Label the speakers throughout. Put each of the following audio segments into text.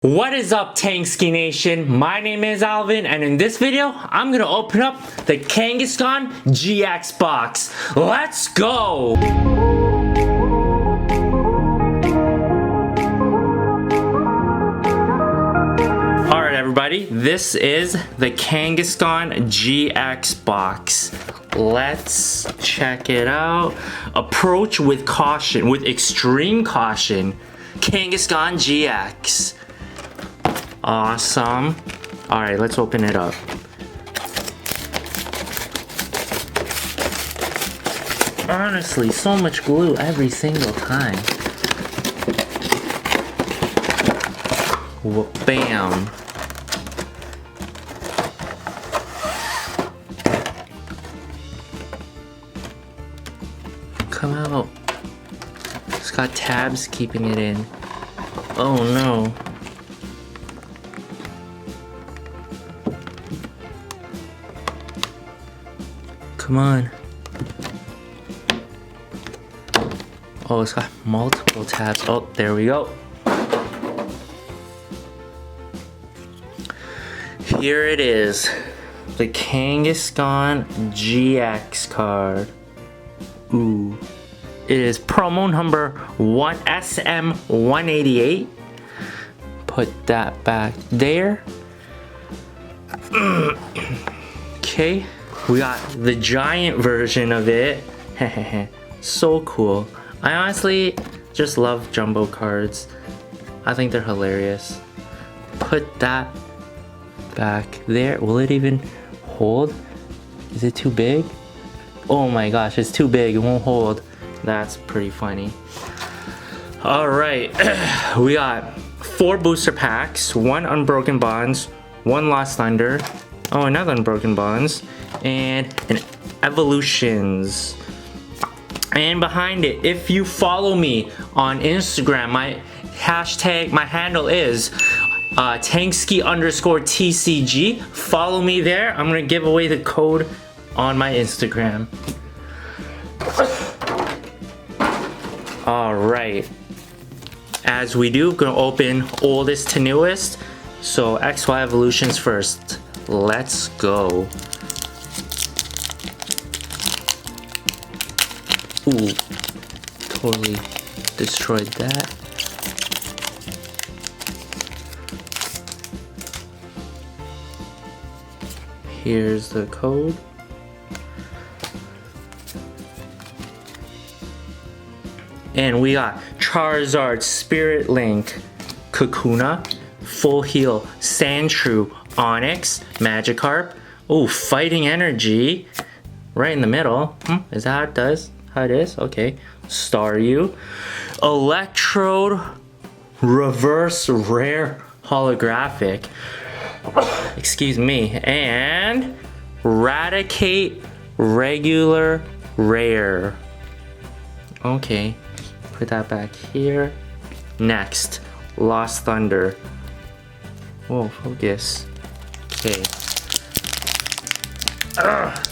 Speaker 1: What is up, Tangski Nation? My name is Alvin, and in this video, I'm gonna open up the Kangaskhan GX Box. Let's go! Alright everybody, this is the Kangaskhan GX Box. Let's check it out. Approach with caution, with extreme caution. Kangaskhan GX. Awesome. Alright, let's open it up. Honestly, so much glue every single time. Bam. Come out. It's got tabs keeping it in. Oh no. Come on. Oh, it's got multiple tabs. Oh, there we go. Here it is. The Kangaskhan GX card. Ooh. It is promo number SM188. Put that back there. Okay. We got the giant version of it. So cool. I honestly just love jumbo cards. I think they're hilarious. Put that back there. Will it even hold? Is it too big? Oh my gosh, it's too big. It won't hold. That's pretty funny. Alright. We got 4 booster packs, 1 Unbroken Bonds, 1 Lost Thunder. Oh, another Unbroken Bonds. And an Evolutions. And behind it, if you follow me on Instagram, my handle is Tangski_TCG. Follow me there. I'm gonna give away the code on my Instagram. Alright. As we do, gonna open oldest to newest. So XY Evolutions first. Let's go. Ooh, totally destroyed that. Here's the code. And we got Charizard, Spirit Link, Kakuna, Full Heal, Sandshrew, Onyx, Magikarp. Oh, Fighting Energy. Right in the middle. Is that how it does? How it is? Okay. Staryu. Electrode. Reverse Rare Holographic. Excuse me. And Raticate Regular Rare. Okay. Put that back here. Next. Lost Thunder. Whoa, focus. Okay. Ugh.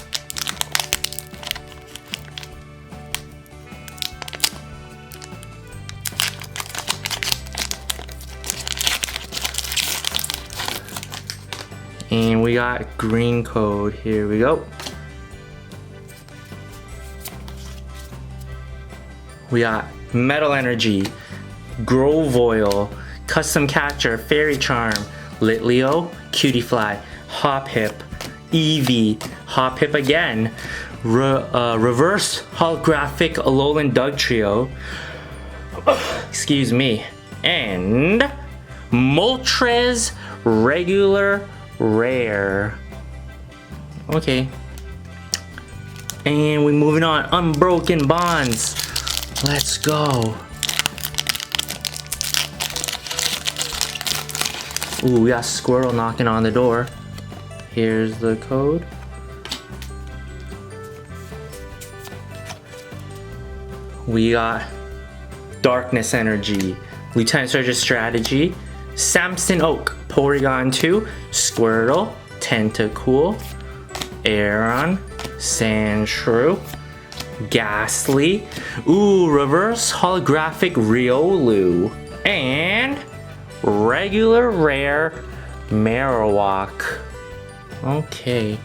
Speaker 1: And we got green code. Here we go. We got Metal Energy, Grovoil, Custom Catcher, Fairy Charm, Litleo, Cutiefly, Hoppip, Eevee, Hoppip again, Reverse Holographic Alolan Dugtrio, excuse me, and Moltres Regular Rare. Okay. And we're moving on. Unbroken Bonds. Let's go. Ooh, we got Squirrel knocking on the door. Here's the code. We got Darkness Energy, Lieutenant Surge's Strategy, Samson Oak, Porygon 2, Squirtle, Tentacool, Aeron, Sandshrew, Ghastly, ooh, reverse holographic Riolu, and regular rare Marowak. Okay.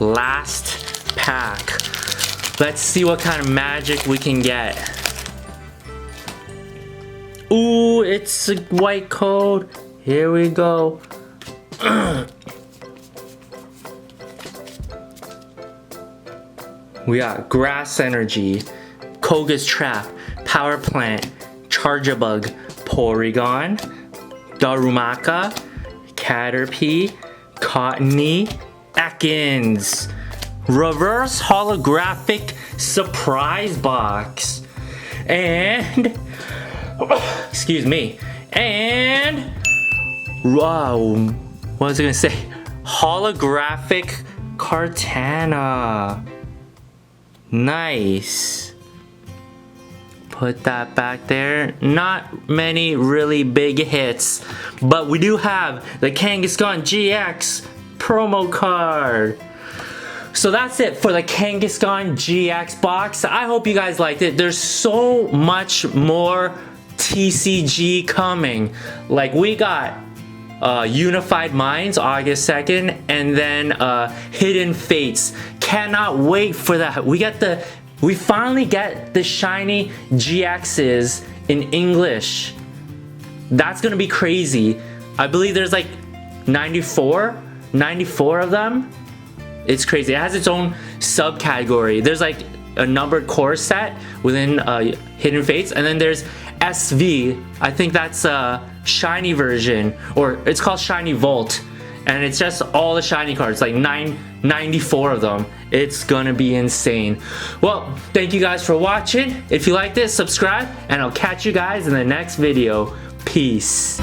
Speaker 1: Last pack. Let's see what kind of magic we can get. Ooh, it's a white code. Here we go. We got Grass Energy, Koga's Trap, Power Plant, Charjabug, Porygon, Darumaka, Caterpie, Cottony, Ekans. Reverse holographic surprise box. And excuse me. And wow, what was I gonna say? Holographic Kartana. Nice. Put that back there. Not many really big hits, but we do have the Kangaskhan GX promo card. So that's it for the Kangaskhan GX box. I hope you guys liked it. There's so much more TCG coming. Like we got Unified Minds August 2nd, and then Hidden Fates. Cannot wait for that. We finally get the shiny GXs in English. That's gonna be crazy. I believe there's like 94 of them. It's crazy. It has its own subcategory. There's like a numbered core set within Hidden Fates, and then there's SV. I think that's a shiny version, or it's called Shiny Vault, and it's just all the shiny cards, like 94 of them. It's gonna be insane. Well, thank you guys for watching. If you like this, subscribe, and I'll catch you guys in the next video. Peace.